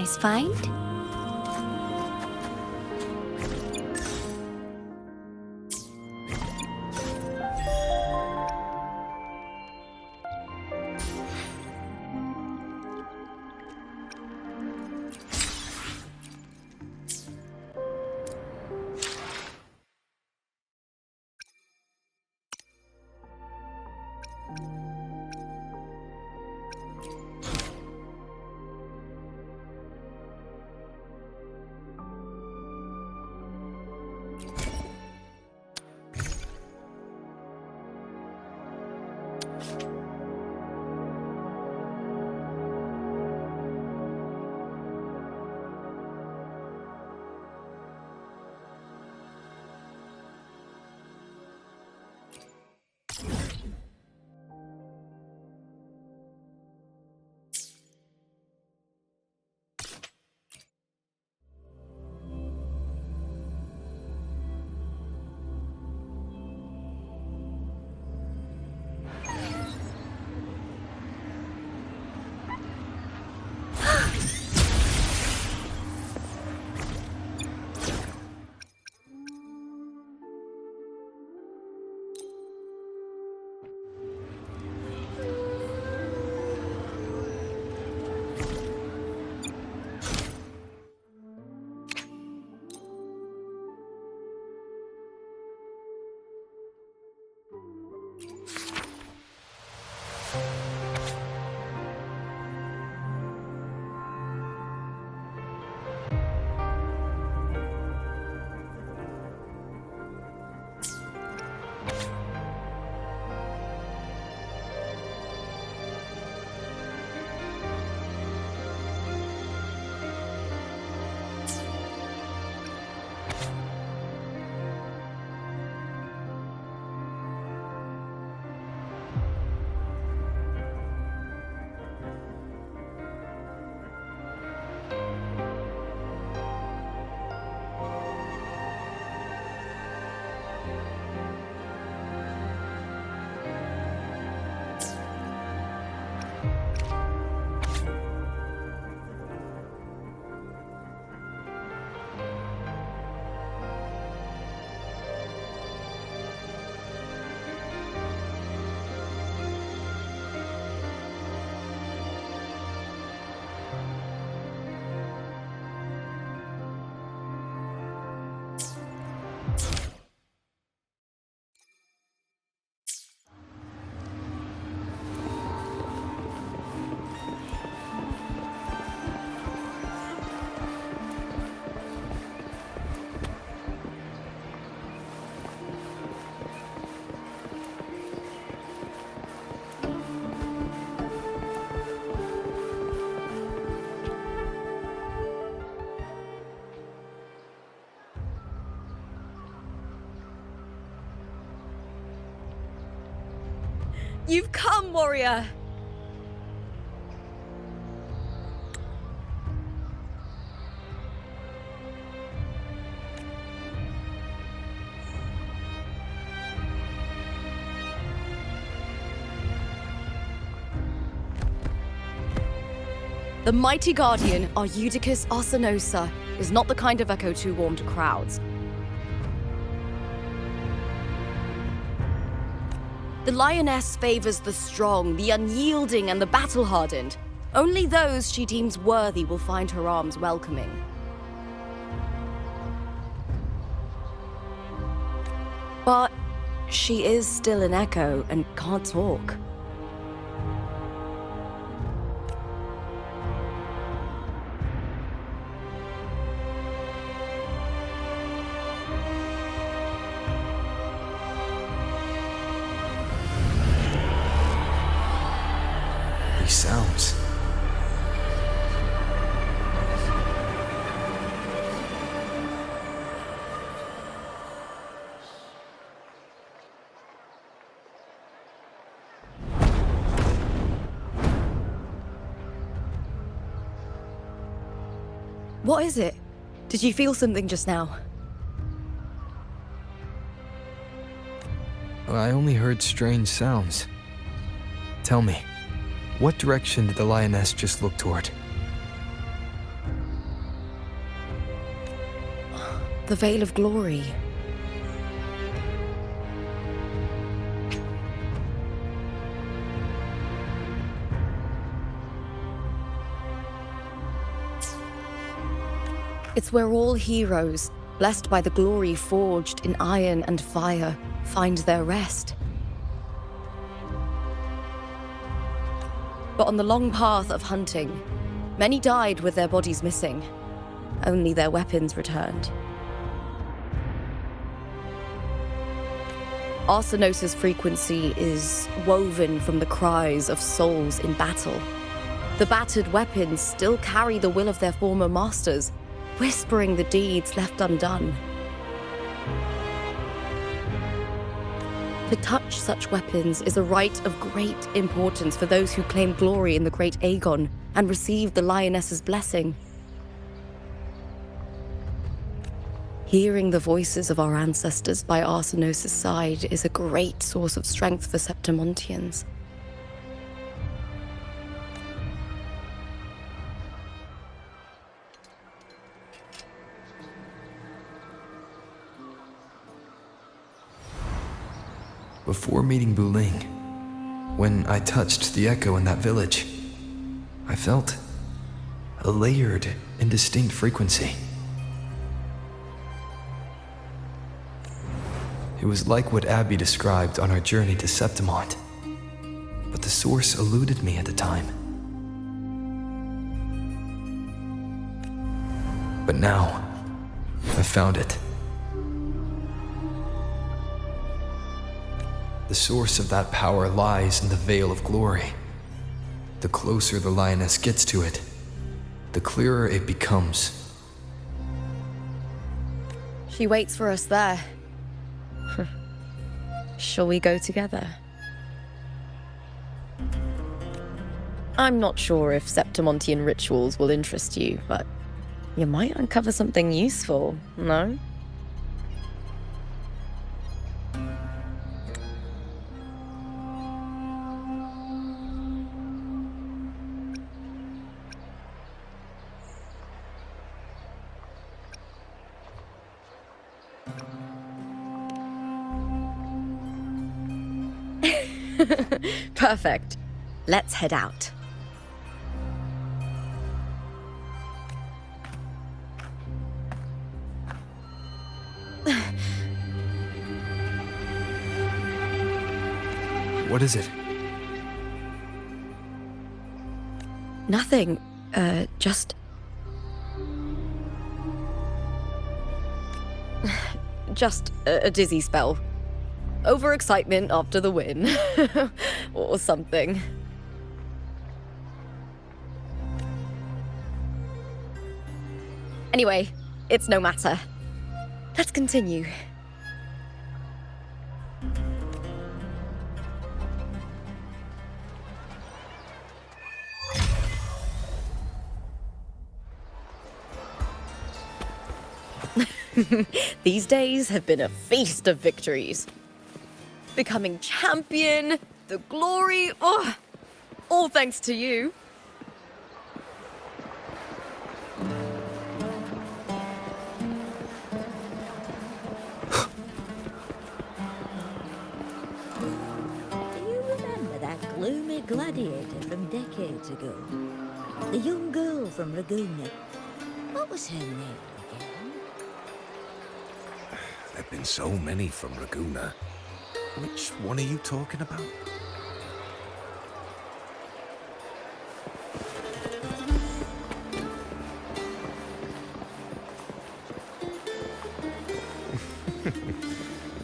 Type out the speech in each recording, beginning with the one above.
nice find. You've come, warrior! The mighty guardian, Eudicus Arsenosa, is not the kind of echo too warm to crowds. The lioness favors the strong, the unyielding, and the battle-hardened. Only those she deems worthy will find her arms welcoming. But she is still an echo and can't talk. Sounds. What is it? Did you feel something just now? I only heard strange sounds. Tell me, what direction did the lioness just look toward? The Veil of Glory. It's where all heroes, blessed by the glory forged in iron and fire, find their rest. But on the long path of hunting, many died with their bodies missing. Only their weapons returned. Arsinosa's frequency is woven from the cries of souls in battle. The battered weapons still carry the will of their former masters, whispering the deeds left undone. To touch such weapons is a rite of great importance for those who claim glory in the great Aegon and receive the Lioness's blessing. Hearing the voices of our ancestors by Arsinosa's side is a great source of strength for Septimontians. Before meeting Buling, when I touched the echo in that village, I felt a layered and distinct frequency. It was like what Abby described on our journey to Septimont, but the source eluded me at the time. But now, I found it. The source of that power lies in the Veil of Glory. The closer the Lioness gets to it, the clearer it becomes. She waits for us there. Shall we go together? I'm not sure if Septimontian rituals will interest you, but you might uncover something useful, no? Perfect. Let's head out. What is it? Nothing. Just a dizzy spell. Overexcitement after the win. Or something. Anyway, it's no matter. Let's continue. These days have been a feast of victories. Becoming champion, the glory, all thanks to you. Do you remember that gloomy gladiator from decades ago? The young girl from Laguna. What was her name again? There've been so many from Laguna. Which one are you talking about?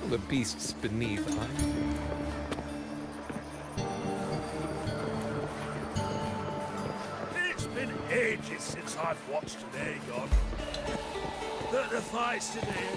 The beasts beneath It's been ages since I've watched an Aegon. The fights today.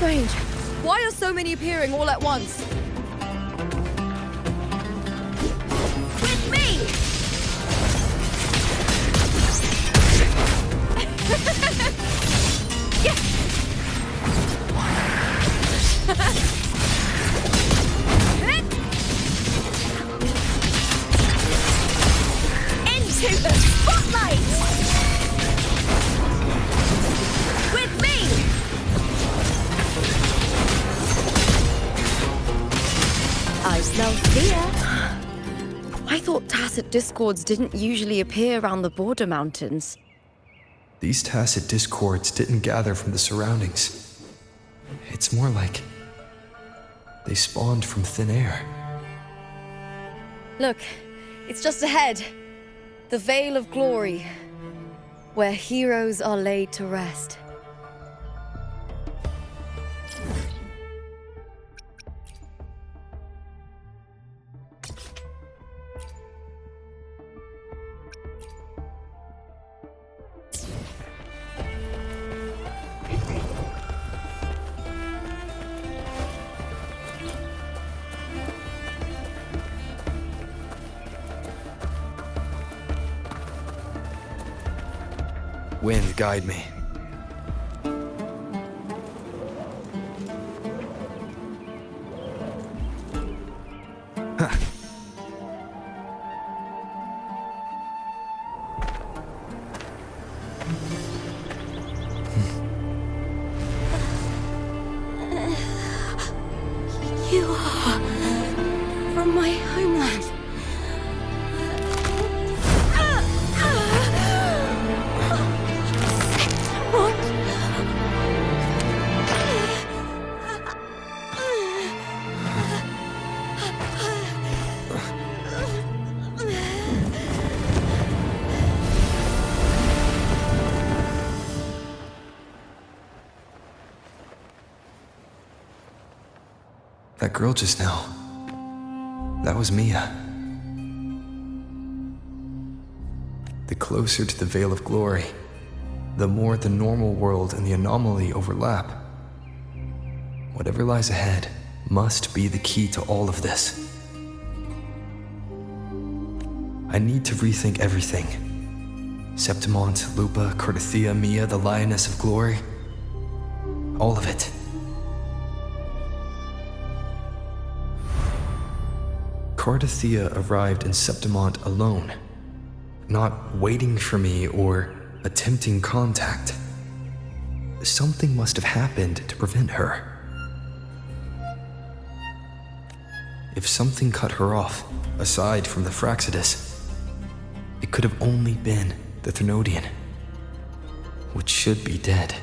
strange. Why are so many appearing all at once? With me! Into the spotlight! With me! I smell fear. I thought tacit discords didn't usually appear around the border mountains. These tacit discords didn't gather from the surroundings. It's more like they spawned from thin air. Look, it's just ahead. The Vale of Glory, where heroes are laid to rest. Wind, guide me. Ha. You are from my homeland. That girl just now. That was Mia. The closer to the Vale of Glory, the more the normal world and the anomaly overlap. Whatever lies ahead must be the key to all of this. I need to rethink everything. Septimont, Lupa, Cartethyia, Mia, the Lioness of Glory. All of it. Cartethyia arrived in Septimont alone, not waiting for me or attempting contact. Something must have happened to prevent her. If something cut her off, aside from the Fraxidus, it could have only been the Threnodian, which should be dead.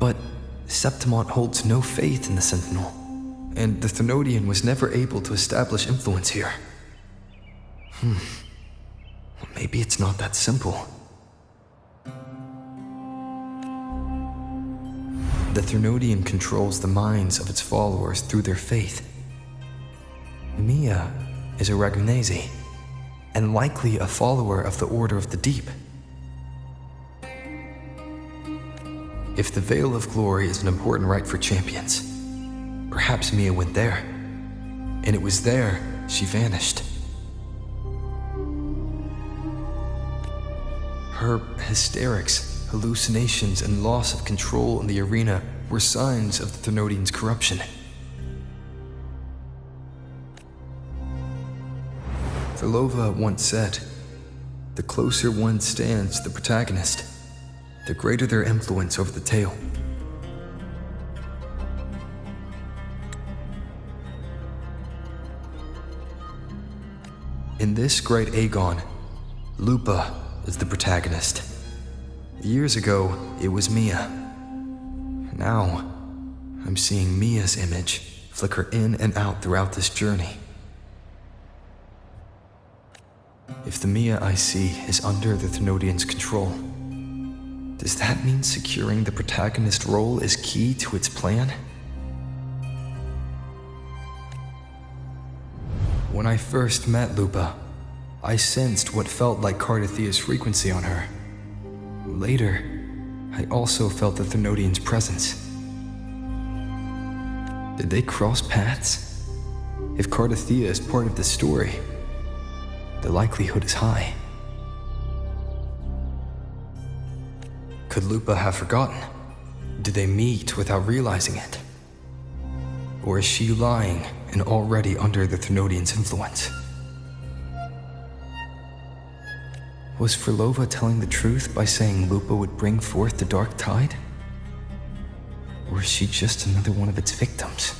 But Septimont holds no faith in the Sentinel, and the Threnodian was never able to establish influence here. Maybe it's not that simple. The Threnodian controls the minds of its followers through their faith. Mia is a Ragunese, and likely a follower of the Order of the Deep. If the Vale of Glory is an important rite for champions, perhaps Mia went there, and it was there she vanished. Her hysterics, hallucinations, and loss of control in the arena were signs of the Threnodian's corruption. Velova once said, "The closer one stands to the protagonist, the greater their influence over the tale." In this great Aegon, Lupa is the protagonist. Years ago, it was Mia. Now, I'm seeing Mia's image flicker in and out throughout this journey. If the Mia I see is under the Threnodian's control, does that mean securing the protagonist role is key to its plan? When I first met Lupa, I sensed what felt like Cartethyia's frequency on her. Later, I also felt the Threnodian's presence. Did they cross paths? If Cartethyia is part of this story, the likelihood is high. Could Lupa have forgotten? Did they meet without realizing it? Or is she lying and already under the Threnodian's influence? Was Frolova telling the truth by saying Lupa would bring forth the dark tide? Or is she just another one of its victims?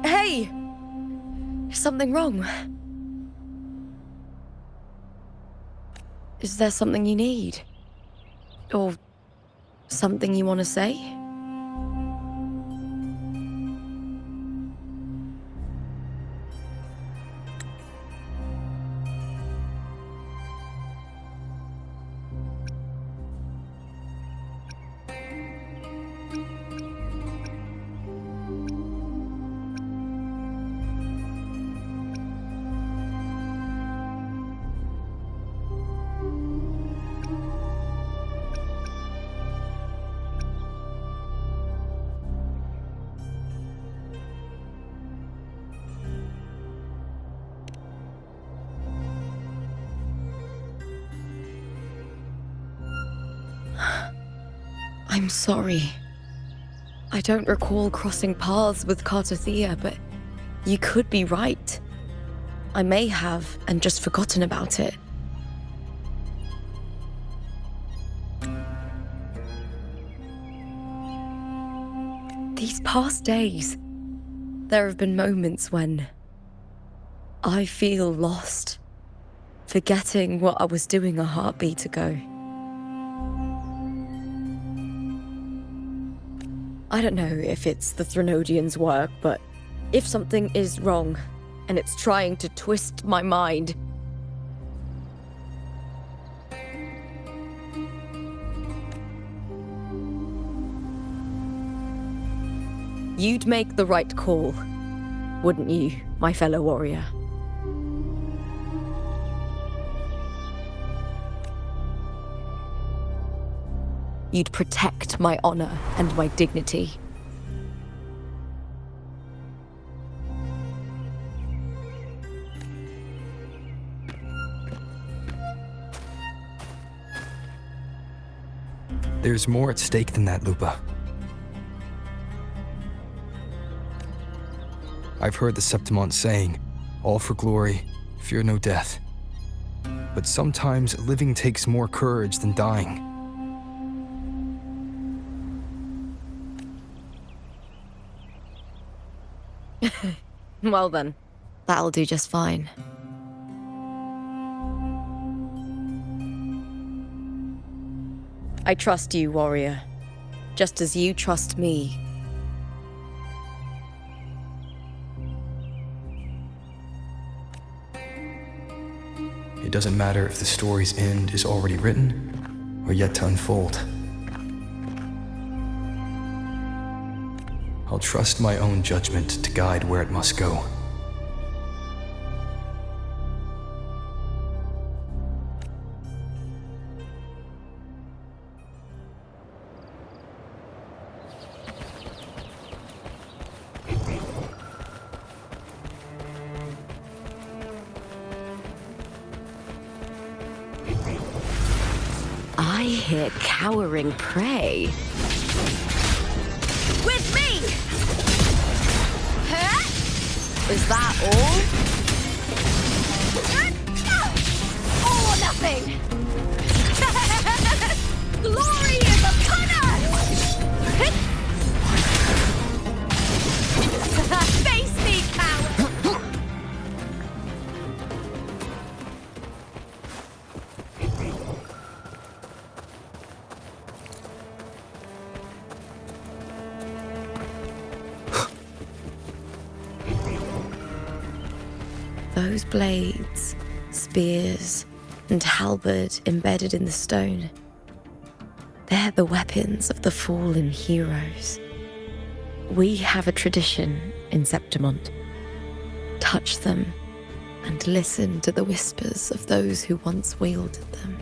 Hey! Is something wrong? Is there something you need? Or something you want to say? I'm sorry. I don't recall crossing paths with Cartethyia, but you could be right. I may have and just forgotten about it. These past days, there have been moments when I feel lost, forgetting what I was doing a heartbeat ago. I don't know if it's the Threnodian's work, but if something is wrong, and it's trying to twist my mind, you'd make the right call, wouldn't you, my fellow warrior? You'd protect my honor and my dignity. There's more at stake than that, Lupa. I've heard the Septimont saying, all for glory, fear no death. But sometimes living takes more courage than dying. Well then, that'll do just fine. I trust you, warrior, just as you trust me. It doesn't matter if the story's end is already written or yet to unfold. I'll trust my own judgment to guide where it must go. I hear cowering prey. With me! Huh? Is that all? All or nothing! Glory is upon us! Face me, coward! Those blades, spears, and halberd embedded in the stone. They're the weapons of the fallen heroes. We have a tradition in Septimont. Touch them, and listen to the whispers of those who once wielded them.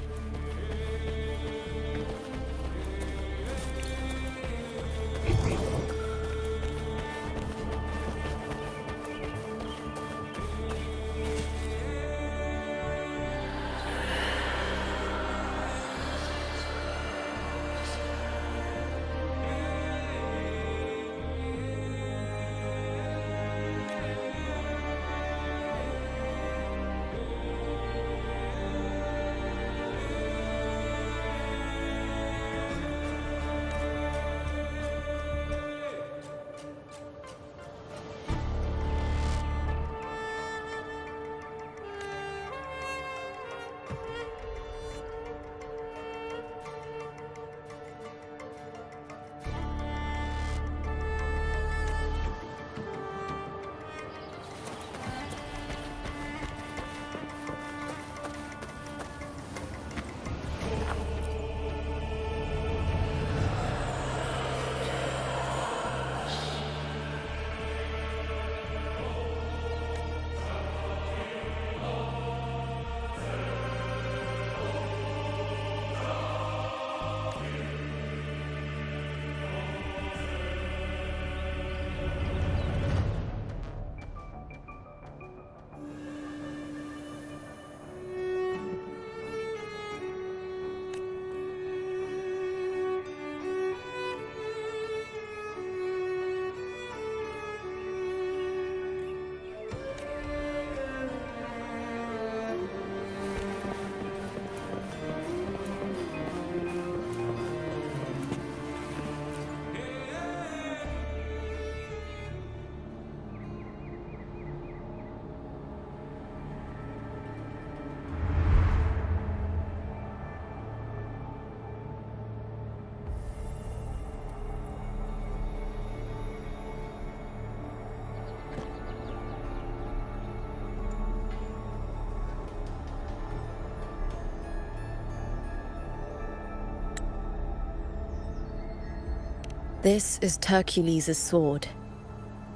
This is Hercules' sword.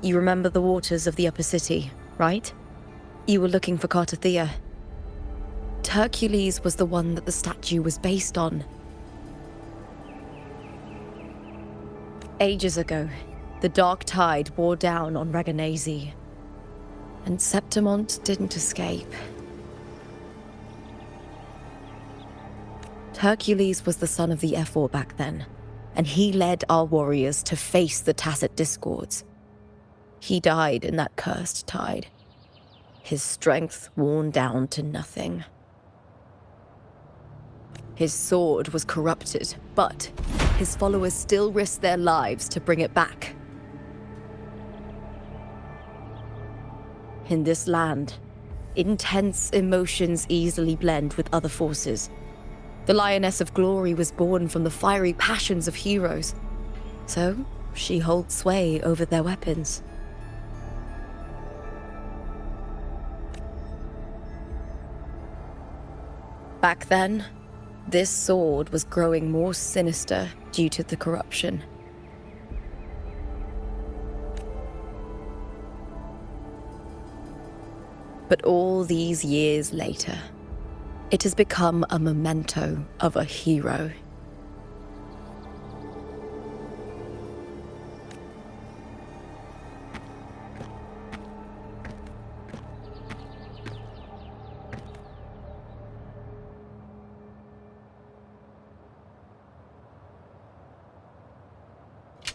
You remember the waters of the upper city, right? You were looking for Cartethyia. Hercules was the one that the statue was based on. Ages ago, the dark tide bore down on Rinascita, and Septimont didn't escape. Hercules was the son of the Ephor back then, and he led our warriors to face the Tacit discords. He died in that cursed tide, his strength worn down to nothing. His sword was corrupted, but his followers still risked their lives to bring it back. In this land, intense emotions easily blend with other forces. The Lioness of Glory was born from the fiery passions of heroes, so she holds sway over their weapons. Back then, this sword was growing more sinister due to the corruption. But all these years later, it has become a memento of a hero.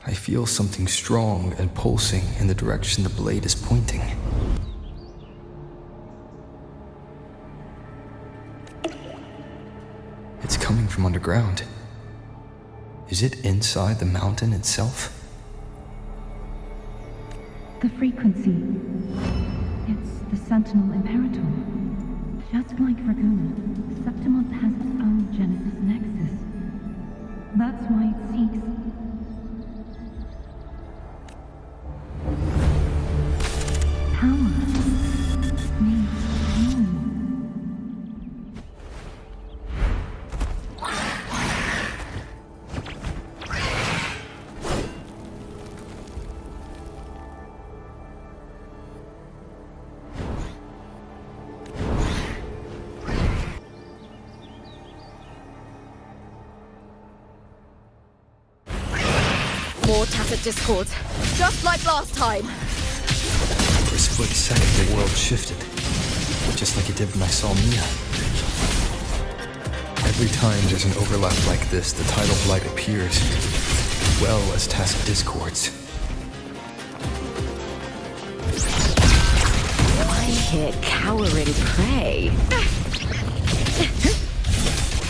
I feel something strong and pulsing in the direction the blade is pointing. It's coming from underground. Is it inside the mountain itself? The frequency. It's the Sentinel Imperator. Just like Raguna, Septimont has its own Genesis Nexus. That's why it seeks... power. Needs home. more tacit discords, just like last time. For a split second, the world shifted, just like it did when I saw Mia. Every time there's an overlap like this, the tidal blight appears, as well as tacit discords. I hear cowering prey.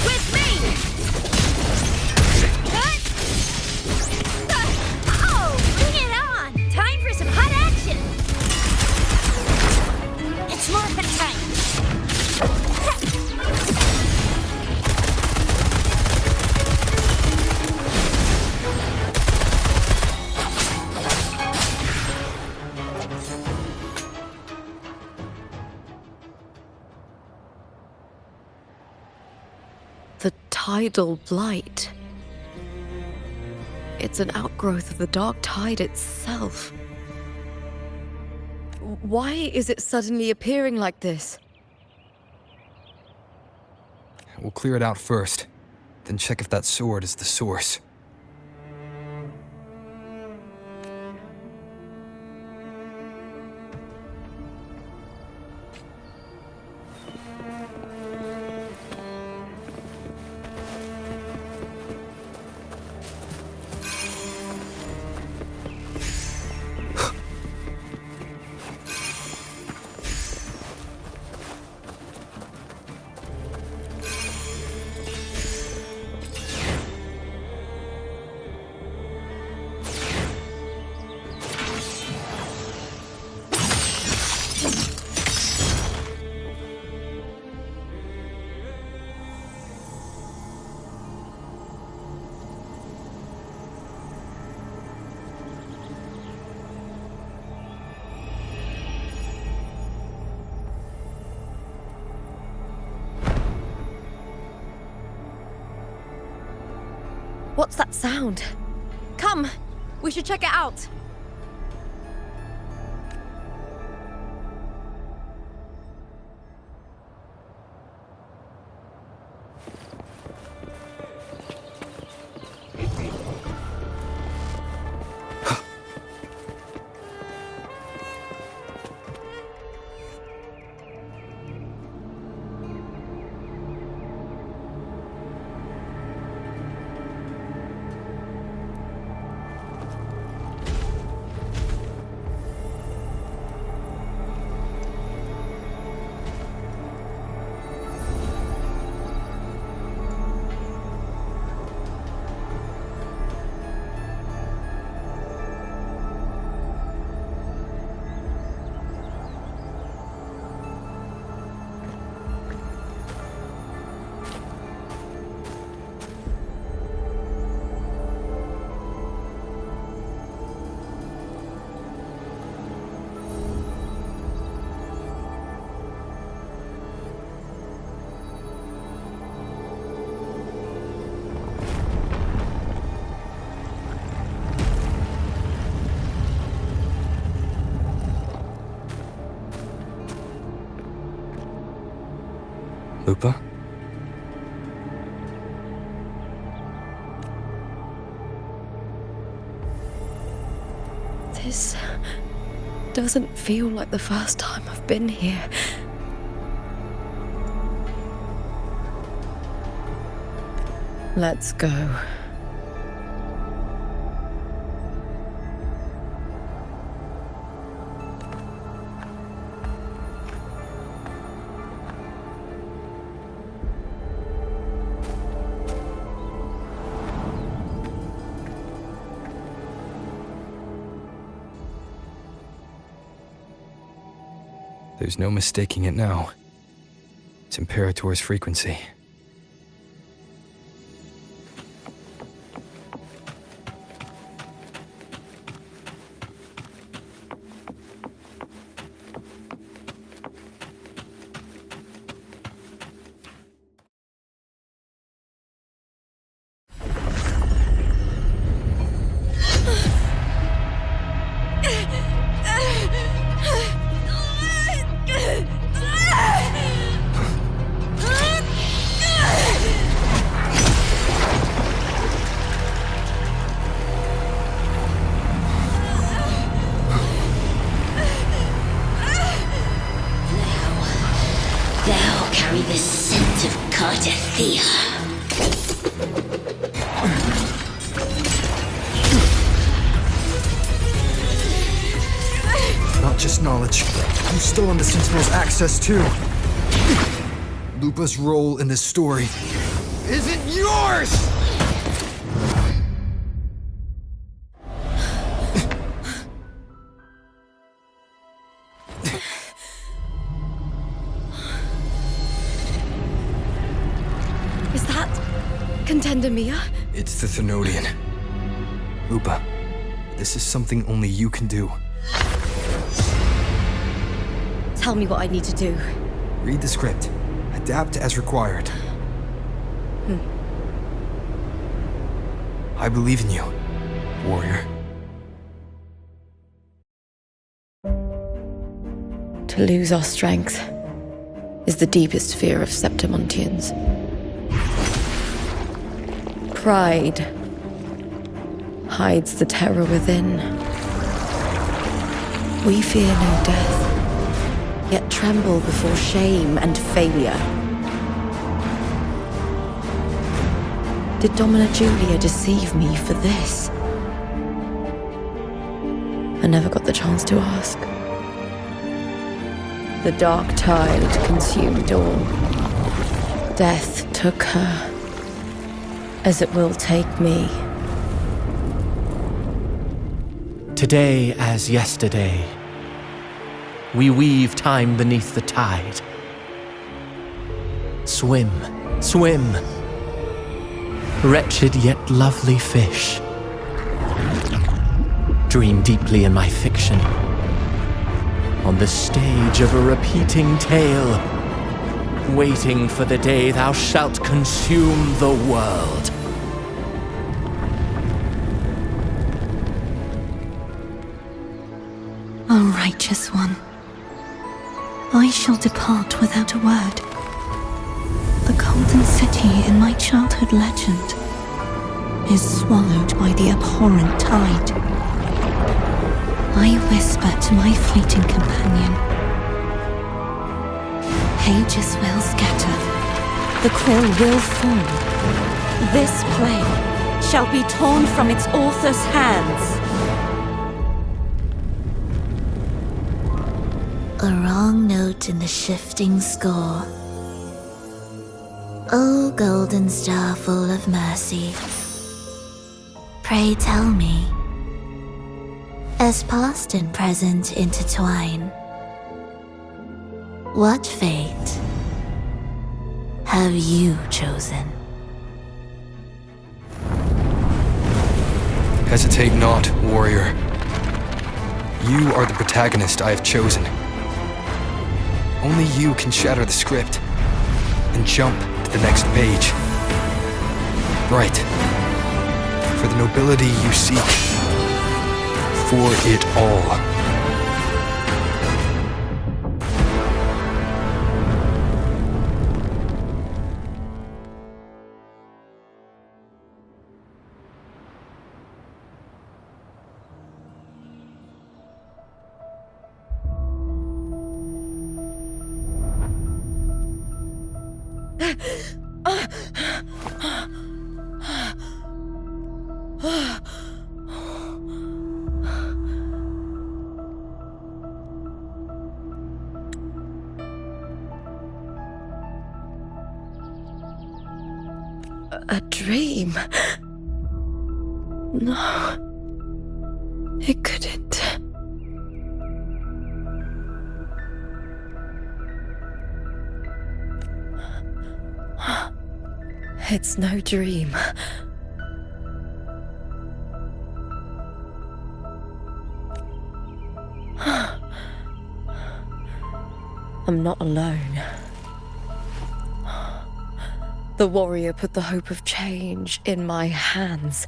With me! Oh, bring it on! Time for some hot action! It's morphin' time! The tidal blight. It's an outgrowth of the dark tide itself. Why is it suddenly appearing like this? We'll clear it out first, then check if that sword is the source. What's that sound? Come, we should check it out. Lupa? This doesn't feel like the first time I've been here. Let's go. There's no mistaking it now. It's Imperator's frequency. carry the scent of Cartethyia. Not just knowledge. I'm still on the Sentinel's access too. Lupa's role in this story isn't yours! Is that Contender Mia? It's the Threnodian. Lupa, this is something only you can do. Tell me what I need to do. Read the script. Adapt as required. I believe in you, warrior. To lose our strength is the deepest fear of Septimontians. Pride hides the terror within. We fear no death, yet tremble before shame and failure. Did Domina Julia deceive me for this? I never got the chance to ask. The dark tide consumed all. Death took her, as it will take me. Today as yesterday, we weave time beneath the tide. Swim, swim, wretched yet lovely fish. Dream deeply in my fiction, on the stage of a repeating tale, waiting for the day thou shalt consume the world. O righteous one, I shall depart without a word. The golden city in my childhood legend is swallowed by the abhorrent tide. I whisper to my fleeting companion. Pages will scatter. The quill will fall. This play shall be torn from its author's hands. A wrong note in the shifting score. O golden star full of mercy, pray tell me, as past and present intertwine, what fate have you chosen? Hesitate not, warrior. You are the protagonist I have chosen. Only you can shatter the script and jump to the next page. Right. For the nobility you seek. For it all. A dream? No. It couldn't. It's no dream. I'm not alone. The warrior put the hope of change in my hands.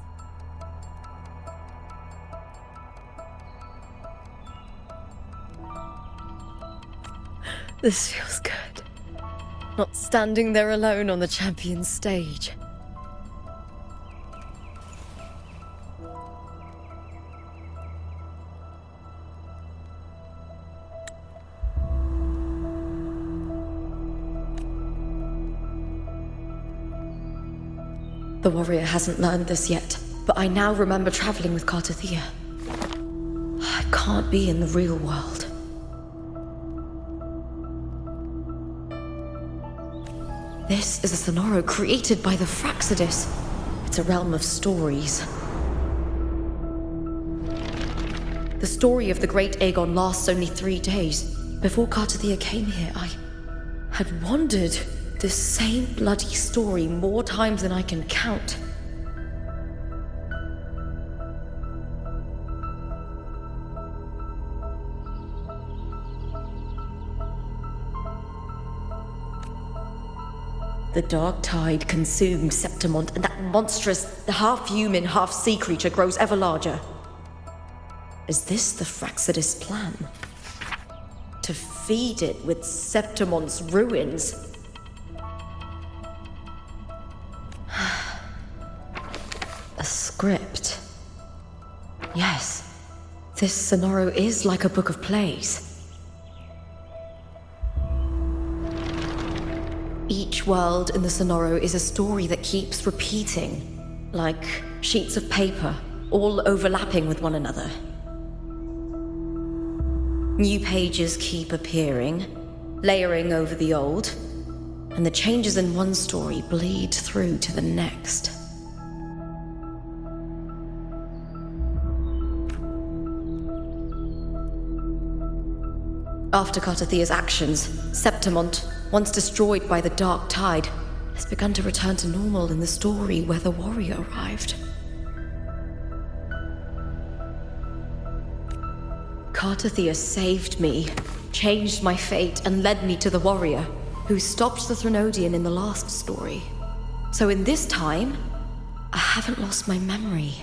This feels good. Not standing there alone on the champion's stage. The warrior hasn't learned this yet, but I now remember traveling with Cartethyia. I can't be in the real world. This is a Sonoro created by the Fraxidus. It's a realm of stories. The story of the great Aegon lasts only 3 days. Before Cartethyia came here, I had wandered this same bloody story more times than I can count. The dark tide consumed Septimont, and that monstrous, half-human, half-sea creature grows ever larger. Is this the Fraxidus plan? To feed it with Septimont's ruins? A script. Yes, this Sonoro is like a book of plays. Each world in the Sonoro is a story that keeps repeating, like sheets of paper, all overlapping with one another. New pages keep appearing, layering over the old, and the changes in one story bleed through to the next. After Cartethia's actions, Septimont, once destroyed by the dark tide, has begun to return to normal in the story where the warrior arrived. Cartethyia saved me, changed my fate, and led me to the warrior, who stopped the threnodian in the last story. So in this time, I haven't lost my memory.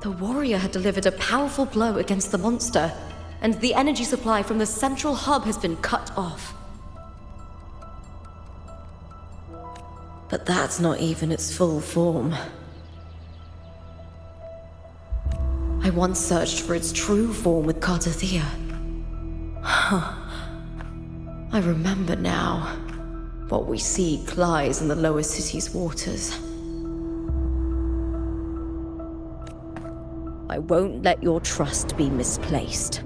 The warrior had delivered a powerful blow against the monster, and the energy supply from the central hub has been cut off. But that's not even its full form. I once searched for its true form with Cartethyia. I remember now. What we seek lies in the lower city's waters. I won't let your trust be misplaced.